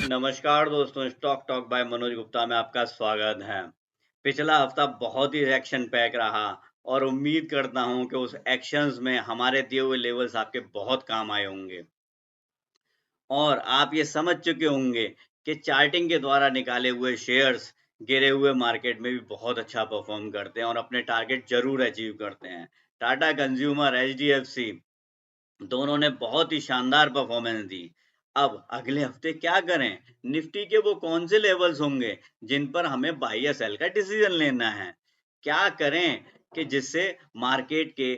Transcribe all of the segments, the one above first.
नमस्कार दोस्तों, stock talk bye Manoj Gupta में आपका स्वागत है। पिछला हफ्ता बहुत ही एक्शन पैक रहा और उम्मीद करता हूं कि उस एक्शंस में हमारे दिए हुए लेवल्स आपके बहुत काम आए होंगे और आप ये समझ चुके होंगे कि चार्टिंग के द्वारा निकाले हुए शेयर्स गिरे हुए मार्केट में भी बहुत अच्छा परफॉर्म करते हैं और अपने टारगेट जरूर अचीव करते हैं। टाटा कंज्यूमर, एचडीएफसी दोनों ने बहुत ही शानदार परफॉर्मेंस दी। अब अगले हफ्ते क्या करें? निफ्टी के वो कौन से लेवल्स होंगे जिन पर हमें बाय या सेल का डिसीजन लेना है? क्या करें कि जिससे मार्केट के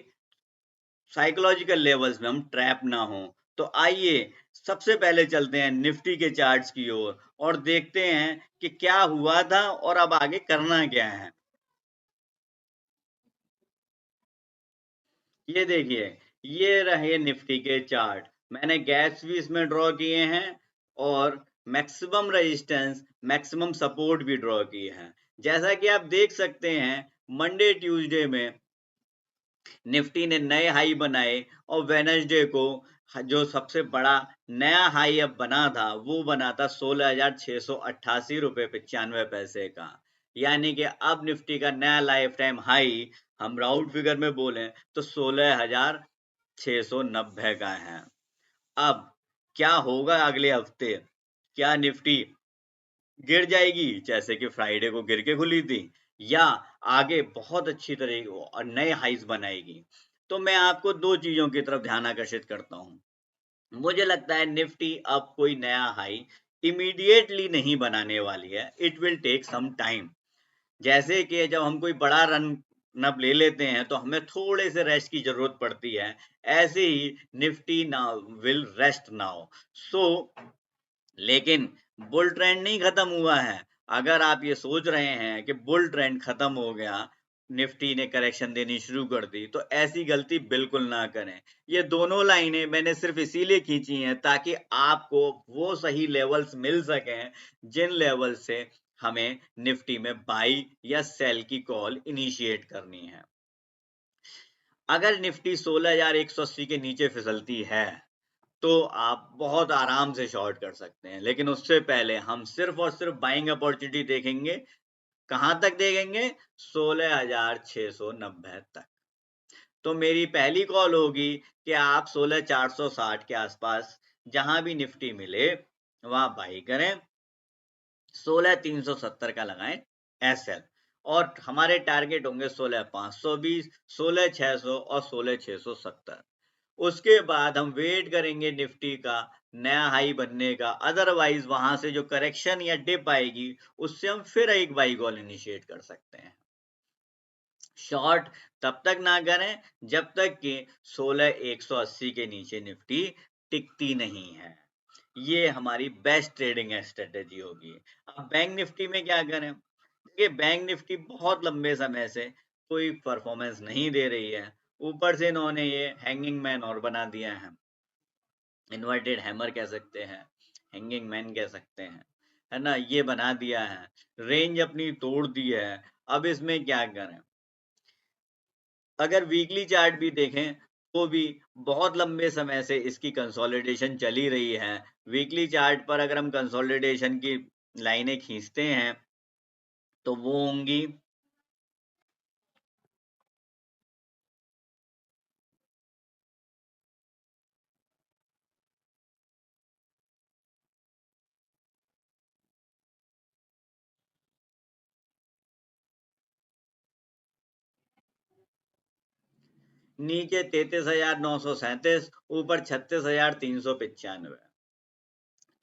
साइकोलॉजिकल लेवल्स में हम ट्रैप ना हो? तो आइए सबसे पहले चलते हैं निफ्टी के चार्ट्स की ओर और देखते हैं कि क्या हुआ था और अब आगे करना क्या है। ये देखिए, ये रहे निफ्टी के चार्ट। मैंने गैप्स भी इसमें ड्रॉ किए हैं और मैक्सिमम रेजिस्टेंस, मैक्सिमम सपोर्ट भी ड्रॉ किए हैं। जैसा कि आप देख सकते हैं, मंडे ट्यूसडे में निफ्टी ने नए हाई बनाए और वेडनेसडे को जो सबसे बड़ा नया हाई अब बना था वो बना था 16,688 रुपए 95 पैसे का। यानी कि अब निफ्टी का नया लाइफ टाइम हाई हम राउंड फिगर में बोलें तो 16,690 का है। अब क्या होगा अगले हफ्ते? क्या निफ्टी गिर जाएगी जैसे कि फ्राइडे को गिर के खुली थी, या आगे बहुत अच्छी तरह और नए हाइज बनाएगी? तो मैं आपको दो चीजों की तरफ ध्यान आकर्षित करता हूँ। मुझे लगता है निफ्टी अब कोई नया हाई इमीडिएटली नहीं बनाने वाली है। It will take some time. जैसे कि जब हम कोई बड़ा रन अप ले लेते हैं तो हमें थोड़े से रेस्ट की जरूरत पड़ती है। ऐसे ही Nifty now will rest now. So लेकिन बुल ट्रेंड नहीं खत्म हुआ है। अगर आप ये सोच रहे हैं कि बुल ट्रेंड खत्म हो गया, निफ्टी ने करेक्शन देनी शुरू कर दी, तो ऐसी गलती बिल्कुल ना करें। ये दोनों लाइनें मैंने सिर्फ इसीलिए खींची हैं ताकि आपको वो सही लेवल्स मिल सकें जिन लेवल से हमें निफ्टी में बाई या सेल की कॉल इनिशिएट करनी है। अगर निफ्टी 16,180 के नीचे फिसलती है तो आप बहुत आराम से शॉर्ट कर सकते हैं, लेकिन उससे पहले हम सिर्फ और सिर्फ बाइंग अपॉर्चुनिटी देखेंगे। कहां तक देखेंगे? 16,690 तक। तो मेरी पहली कॉल होगी कि आप 16,460 के आसपास जहां भी निफ्टी मिले वहां बाई करें। 16,370 का लगाएं एसएल और हमारे टारगेट होंगे 16,520, 16,600 और 16,670। उसके बाद हम वेट करेंगे निफ्टी का नया हाई बनने का। अदरवाइज वहां से जो करेक्शन या डिप आएगी उससे हम फिर एक बाई कॉल इनिशिएट कर सकते हैं। शॉर्ट तब तक ना करें जब तक कि 16,180 के नीचे निफ्टी टिकती नहीं है। ये हमारी बेस्ट ट्रेडिंग स्ट्रेटेजी होगी। अब बैंक निफ्टी में क्या करें? देखिए, बैंक निफ्टी बहुत लंबे समय से कोई परफॉर्मेंस नहीं दे रही है। ऊपर से इन्होंने ये हैंगिंग मैन और बना दिया है, इन्वर्टेड हैमर कह सकते हैं, हैंगिंग मैन कह सकते हैं, है ना? ये बना दिया है, रेंज अपनी तोड़ दी है। अब इसमें क्या करें? अगर वीकली चार्ट भी देखें तो भी बहुत लंबे समय से इसकी कंसोलिडेशन चली रही है। वीकली चार्ट पर अगर हम कंसोलिडेशन की लाइनें खींचते हैं तो वो होंगी नीचे 33,937, ऊपर 36,395।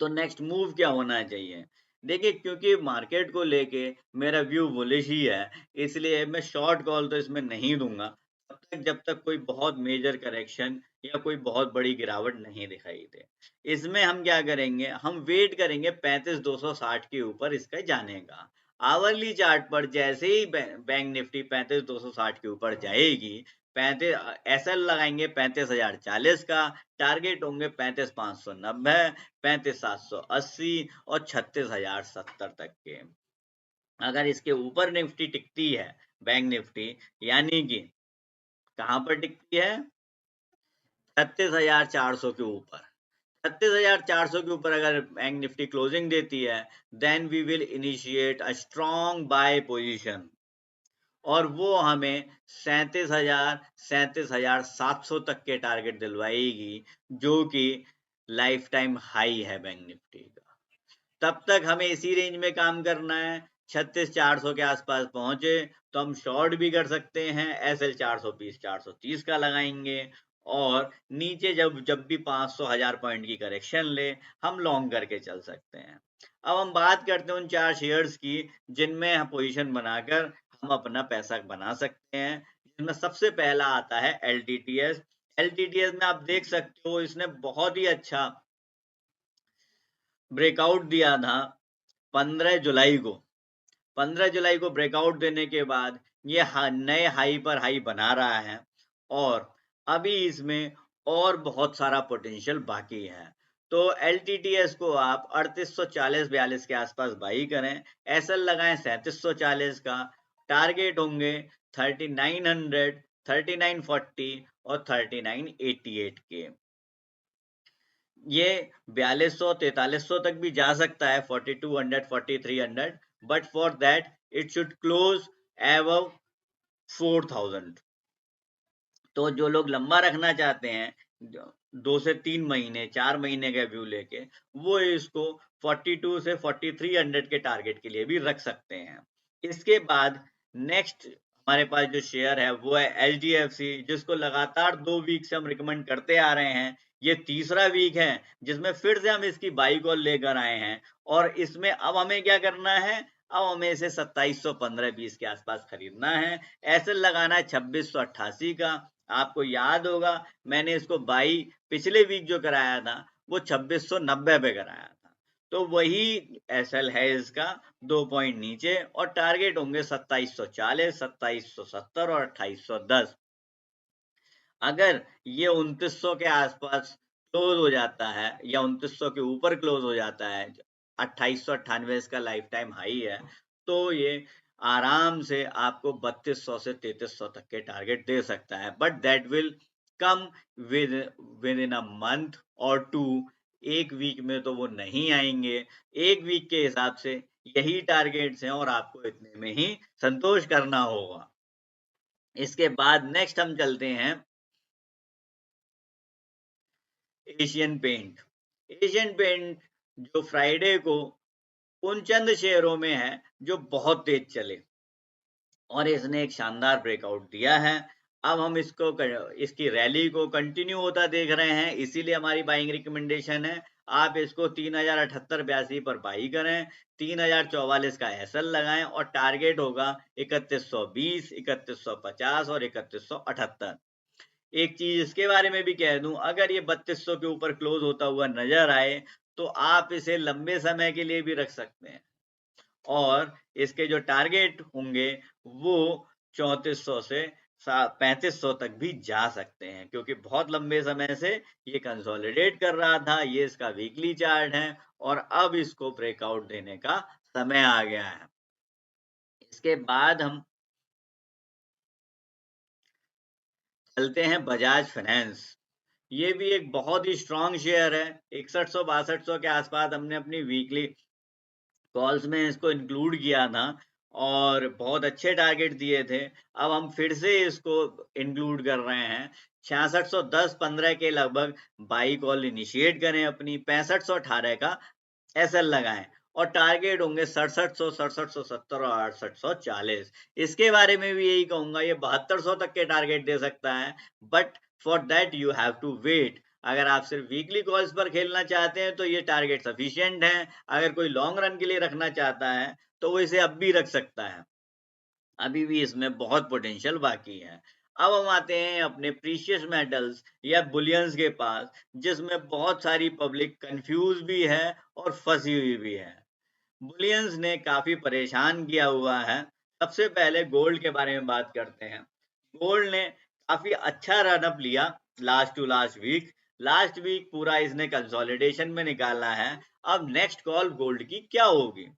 तो नेक्स्ट मूव क्या होना चाहिए? देखिए, क्योंकि मार्केट को लेके मेरा व्यू बुलिश ही है, इसलिए मैं शॉर्ट कॉल तो इसमें नहीं दूंगा तब तक जब तक कोई बहुत मेजर करेक्शन या कोई बहुत बड़ी गिरावट नहीं दिखाई दे। इसमें हम क्या करेंगे? हम वेट करेंगे 35,260 के ऊपर इसका जाने का। आवरली चार्ट पर जैसे ही बैंक निफ्टी 35,260 के ऊपर जाएगी, 35 एसएल लगाएंगे 35,040 का। टारगेट होंगे 35,590, 35,780 और 36,070 तक के। अगर इसके ऊपर निफ्टी टिकती है, बैंक निफ्टी, यानी कि कहां पर टिकती है? 36,400 के ऊपर। 36,400 के ऊपर अगर बैंक निफ्टी क्लोजिंग देती है, then we will initiate a strong buy position और वो हमें 37,700 तक के टारगेट दिलवाएगी, जो कि लाइफ टाइम हाई है बैंक निफ्टी का। तब तक हमें इसी रेंज में काम करना है। 36,400 के आसपास पहुंचे तो हम शॉर्ट भी कर सकते हैं, एसएल 420 430 का लगाएंगे और नीचे जब जब भी 500 1000 पॉइंट की करेक्शन ले, हम लॉन्ग करके चल सकते हैं। अब हम बात करते हैं उन 4 शेयर्स की जिनमें पोजीशन बनाकर हम अपना पैसा बना सकते हैं, जिनमें सबसे पहला आता है एलटीटीएस। एलटीटीएस में आप देख सकते हो इसने बहुत ही अच्छा ब्रेकआउट दिया था 15 जुलाई को। 15 जुलाई को ब्रेकआउट देने के बाद ये नए हाई पर हाई बना रहा है और अभी इसमें और बहुत सारा पोटेंशियल बाकी है। तो एलटीटीएस को आप 3840-42 के आसपास बाई करें, एसएल लगाएं 3740 का, टारगेट होंगे 3900, 3940 और 3988 के। ये 4200-4300 तक भी जा सकता है, 4200 4300, but for that it should close above 4000। तो जो लोग लंबा रखना चाहते हैं 2 से 3 महीने 4 महीने का व्यू लेके, वो इसको 42 से 4300 के टारगेट के लिए भी रख सकते हैं। इसके बाद नेक्स्ट हमारे पास जो शेयर है वो है एचडीएफसी, जिसको लगातार 2 वीक से हम रिकमेंड करते आ रहे हैं। ये तीसरा वीक है जिसमें फिर से हम इसकी बाई कॉल लेकर आए हैं और इसमें अब हमें क्या करना है, अब हमें इसे 2715-20 के आसपास खरीदना है। ऐसे लगाना है 2688 का। आपको याद होगा मैंने इसको बाई पिछले वीक जो कराया था वो 2690 पे कराया था, तो वही एसएल है इसका 2 पॉइंट नीचे और टारगेट होंगे 2740 2770 और 2810। अगर ये 2900 के आसपास क्लोज हो जाता है या 2900 के ऊपर क्लोज हो जाता है, 2898 इसका लाइफ टाइम हाई है, तो ये आराम से आपको 3200 से 3300 तक के टारगेट दे सकता है, but that will come with in a month और 2। एक वीक में तो वो नहीं आएंगे। एक वीक के हिसाब से यही टारगेट्स हैं और आपको इतने में ही संतोष करना होगा। इसके बाद नेक्स्ट हम चलते हैं एशियन पेंट। एशियन पेंट जो फ्राइडे को उन चंद शेयरों में है जो बहुत तेज चले और इसने एक शानदार ब्रेकआउट दिया है। अब हम इसकी रैली को कंटिन्यू होता देख रहे हैं, इसीलिए हमारी बाइंग रिकमेंडेशन है। आप इसको 3078-82 पर बाई करें, 3044 का एसएल लगाएं और टारगेट होगा 3120, 3150 और 3178। एक चीज इसके बारे में भी कह दूं, अगर ये 3200 के ऊपर क्लोज होता हुआ नजर आए तो आप इसे लंबे समय के लिए भी रख सकते हैं और इसके जो टारगेट होंगे वो 3400 से 3500 तक भी जा सकते हैं, क्योंकि बहुत लंबे समय से ये कंसोलिडेट कर रहा था। ये इसका वीकली चार्ट है और अब इसको ब्रेकआउट देने का समय आ गया है। इसके बाद हम चलते हैं बजाज फाइनेंस। ये भी एक बहुत ही स्ट्रॉन्ग शेयर है। 6100-6200 के आसपास हमने अपनी वीकली कॉल्स में इसको इंक्लूड किया था और बहुत अच्छे टारगेट दिए थे। अब हम फिर से इसको इंक्लूड कर रहे हैं। 6610-15 के लगभग बाई कॉल इनिशिएट करें अपनी, 6518 का एसएल लगाएं और टारगेट होंगे 6700, 6770 और 6840। इसके बारे में भी यही कहूंगा, ये 7200 तक के टारगेट दे सकता है, but for that you have to wait. अगर आप सिर्फ वीकली कॉल्स पर खेलना चाहते हैं तो ये टारगेट सफिशिएंट है। अगर कोई लॉन्ग रन के लिए रखना चाहता है तो वो इसे अब भी रख सकता है, अभी भी इसमें बहुत पोटेंशियल बाकी है। अब हम आते हैं अपने प्रीशियस मेटल्स या बुलियंस के पास, जिसमें बहुत सारी पब्लिक कंफ्यूज भी है और फंसी हुई भी है। बुलियंस ने काफी परेशान किया हुआ है। सबसे पहले गोल्ड के बारे में बात करते हैं। गोल्ड ने काफी अच्छा रनअप लिया last to last week. Last week पूरा इसने कंसोलिडेशन में निकाला है। अब नेक्स्ट कॉल गोल्ड की क्या होगी?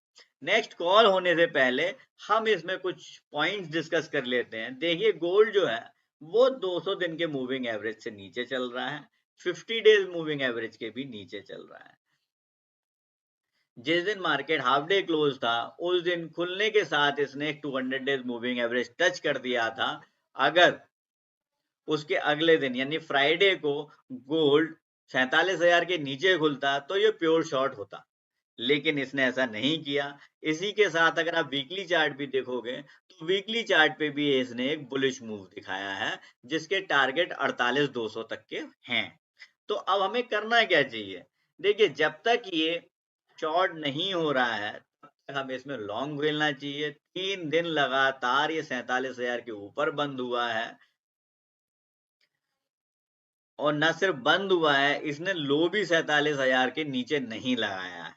नेक्स्ट कॉल होने से पहले हम इसमें कुछ पॉइंट्स डिस्कस कर लेते हैं। देखिए गोल्ड जो है वो 200 दिन के मूविंग एवरेज से नीचे चल रहा है। 50 डेज मूविंग एवरेज के भी नीचे चल रहा है। जिस दिन मार्केट हाफ डे क्लोज था, उस दिन खुलने के साथ इसने 200 डेज मूविंग एवरेज टच कर दिया था। अगर उसके अगले दिन यानी फ्राइडे को गोल्ड 47,000 के नीचे खुलता तो ये प्योर शॉर्ट होता, लेकिन इसने ऐसा नहीं किया। इसी के साथ अगर आप वीकली चार्ट भी देखोगे तो वीकली चार्ट पे भी इसने एक बुलिश मूव दिखाया है, जिसके टारगेट 48,200 तक के हैं। तो अब हमें करना क्या चाहिए? देखिए, जब तक ये शॉर्ट नहीं हो रहा है तब तक हमें इसमें लॉन्ग खेलना चाहिए। 3 दिन लगातार ये 47,000 के ऊपर बंद हुआ है और न सिर्फ बंद हुआ है, इसने लो भी 47,000 के नीचे नहीं लगाया है।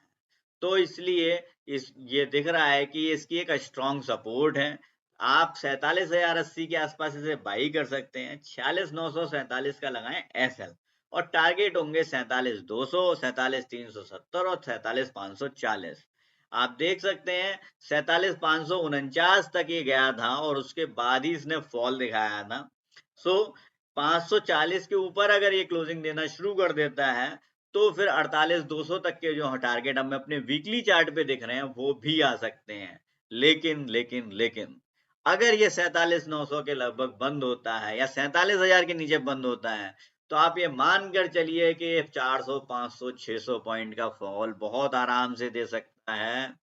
तो इसलिए ये दिख रहा है कि इसकी एक स्ट्रॉन्ग सपोर्ट है। आप 47,080 के आसपास इसे बाई कर सकते हैं। 46,947 का लगाएं एसएल और टारगेट होंगे 47,200, 47,370 और 47,540। आप देख सकते हैं 47,549 तक ये गया था और उसके बाद ही इसने फॉल दिखाया था। सो 540 के ऊपर अगर ये क्लोजिंग देना शुरू कर देता है तो फिर 48,200 तक के जो टारगेट हमें अपने वीकली चार्ट पे दिख रहे हैं वो भी आ सकते हैं। लेकिन अगर ये 47,900 के लगभग बंद होता है या 47,000 के नीचे बंद होता है तो आप ये मान कर चलिए कि 400, 500, 600 पॉइंट का फॉल बहुत आराम से दे सकता है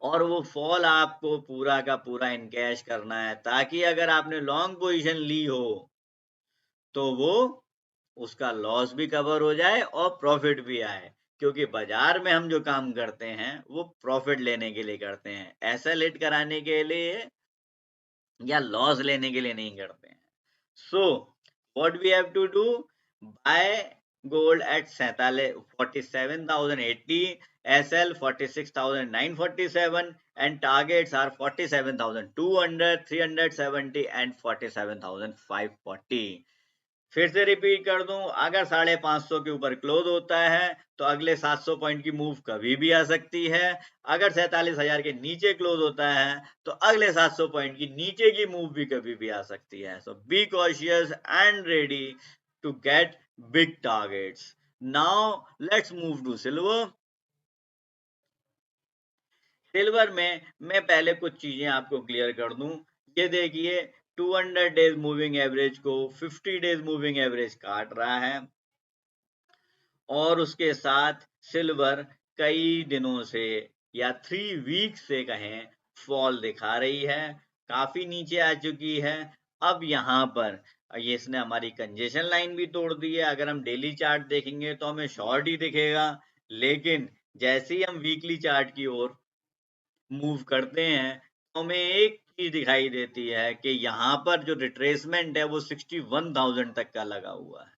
और वो फॉल आपको पूरा का पूरा इनकैश करना है, ताकि अगर आपने लॉन्ग पोजीशन ली हो तो वो उसका लॉस भी कवर हो जाए और प्रॉफिट भी आए, क्योंकि बाजार में हम जो काम करते हैं वो प्रॉफिट लेने के लिए करते हैं, ऐसा लेट कराने के लिए या लॉस लेने के लिए नहीं करते हैं। So what we have to do, buy gold at 47,080, SL 46,947 and targets are 47,200, 370 and 47,540। फिर से रिपीट कर दूं, अगर 550 के ऊपर क्लोज होता है तो अगले 700 पॉइंट की मूव कभी भी आ सकती है। अगर 47,000 के नीचे क्लोज होता है तो अगले 700 पॉइंट की नीचे की मूव भी कभी भी आ सकती है। So be cautious and ready to get big targets. Now let's move to silver. Silver में मैं पहले कुछ चीजें आपको क्लियर कर दूं। ये देखिए, 200 डेज मूविंग एवरेज को 50 डेज मूविंग एवरेज काट रहा है और उसके साथ सिल्वर कई दिनों से या 3 वीक से कहें फॉल दिखा रही है, काफी नीचे आ चुकी है। अब यहाँ पर ये इसने हमारी कंजेशन लाइन भी तोड़ दी है। अगर हम डेली चार्ट देखेंगे तो हमें शॉर्ट ही दिखेगा, लेकिन जैसे ही हम वीकली चार्ट की ओर मूव करते हैं तो हमें एक चीज दिखाई देती है कि यहाँ पर जो रिट्रेसमेंट है वो 61,000 तक का लगा हुआ है।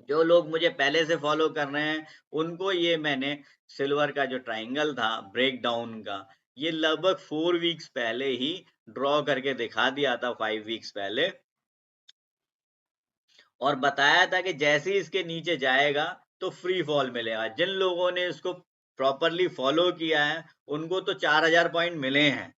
जो लोग मुझे पहले से फॉलो कर रहे हैं उनको ये मैंने सिल्वर का जो ट्रायंगल था ब्रेक डाउन का, ये लगभग 4 वीक्स पहले ही ड्रॉ करके दिखा दिया था, 5 वीक्स पहले, और बताया था कि जैसे ही इसके नीचे जाएगा तो फ्री फॉल मिलेगा। जिन लोगों ने इसको प्रॉपरली फॉलो किया है उनको तो 4,000 पॉइंट मिले हैं,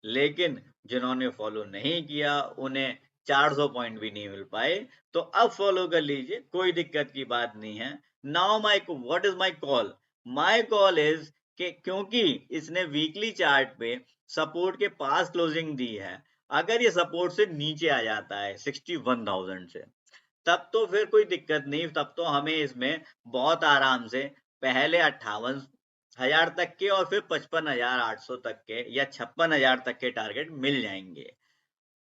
लेकिन जिन्होंने फॉलो नहीं किया उन्हें 400 पॉइंट भी नहीं मिल पाए। तो अब फॉलो कर लीजिए, कोई दिक्कत की बात नहीं है। Now my what is my call? My call is कि क्योंकि इसने वीकली चार्ट पे सपोर्ट के पास क्लोजिंग दी है, अगर ये सपोर्ट से नीचे आ जाता है 61,000 से, तब तो फिर कोई दिक्कत नहीं, तब तो हमें इसमें बहुत आराम से पहले 58,000 तक के और फिर 55,800 तक के या 56,000 तक के टारगेट मिल जाएंगे।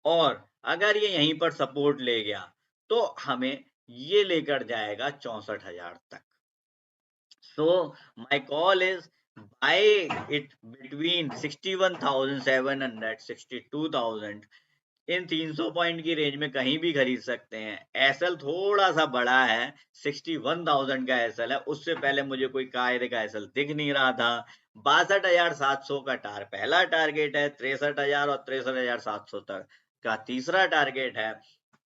और अगर ये यहीं पर सपोर्ट ले गया तो हमें ये लेकर जाएगा 64,000 तक। So my call is buy it between 61,700 62,000। In 300 point की रेंज में कहीं भी खरीद सकते हैं। एसएल थोड़ा सा बड़ा है, 61,000 का एसएल है, उससे पहले मुझे कोई कायदे का एसएल दिख नहीं रहा था। 62,700 का पहला टारगेट है, 63,000 और 63,700 तक का तीसरा टारगेट है।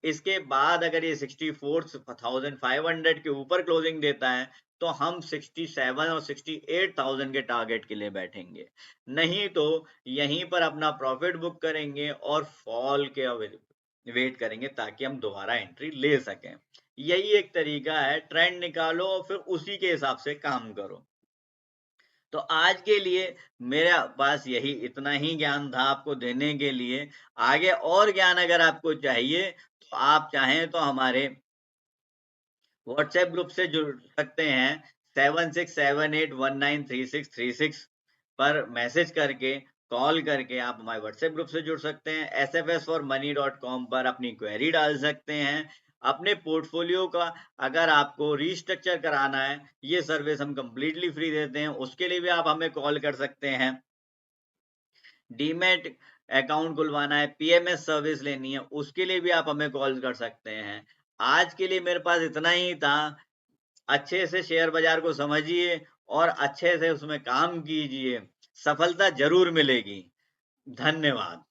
इसके बाद अगर ये 64,500 के ऊपर क्लोजिंग देता है तो हम 67 और 68,000 के टारगेट के लिए बैठेंगे, नहीं तो यहीं पर अपना प्रॉफिट बुक करेंगे और फॉल के वेट करेंगे ताकि हम दोबारा एंट्री ले सकें। यही एक तरीका है, ट्रेंड निकालो और फिर उसी के हिसाब से काम करो। तो आज के लिए मेरा पास यही इतना ही ज्ञान था आपको देने के लिए। आगे और ज्ञान अगर आपको चाहिए, तो आप चाहें तो हमारे व्हाट्सएप ग्रुप से जुड़ सकते हैं 7678193636 पर मैसेज करके, कॉल करके आप हमारे व्हाट्सएप ग्रुप से जुड़ सकते हैं। sfsformoney.com पर अपनी क्वेरी डाल सकते हैं। अपने पोर्टफोलियो का अगर आपको रीस्ट्रक्चर कराना है, ये सर्विस हम कंप्लीटली फ्री देते हैं, उसके लिए भी आप हमें कॉल कर सकते हैं। डीमैट अकाउंट खुलवाना है, पीएमएस सर्विस लेनी है, उसके लिए भी आप हमें कॉल कर सकते हैं। आज के लिए मेरे पास इतना ही था। अच्छे से शेयर बाज़ार को समझिए और अच्छे से उसमें काम कीजिए, सफलता ज़रूर मिलेगी। धन्यवाद।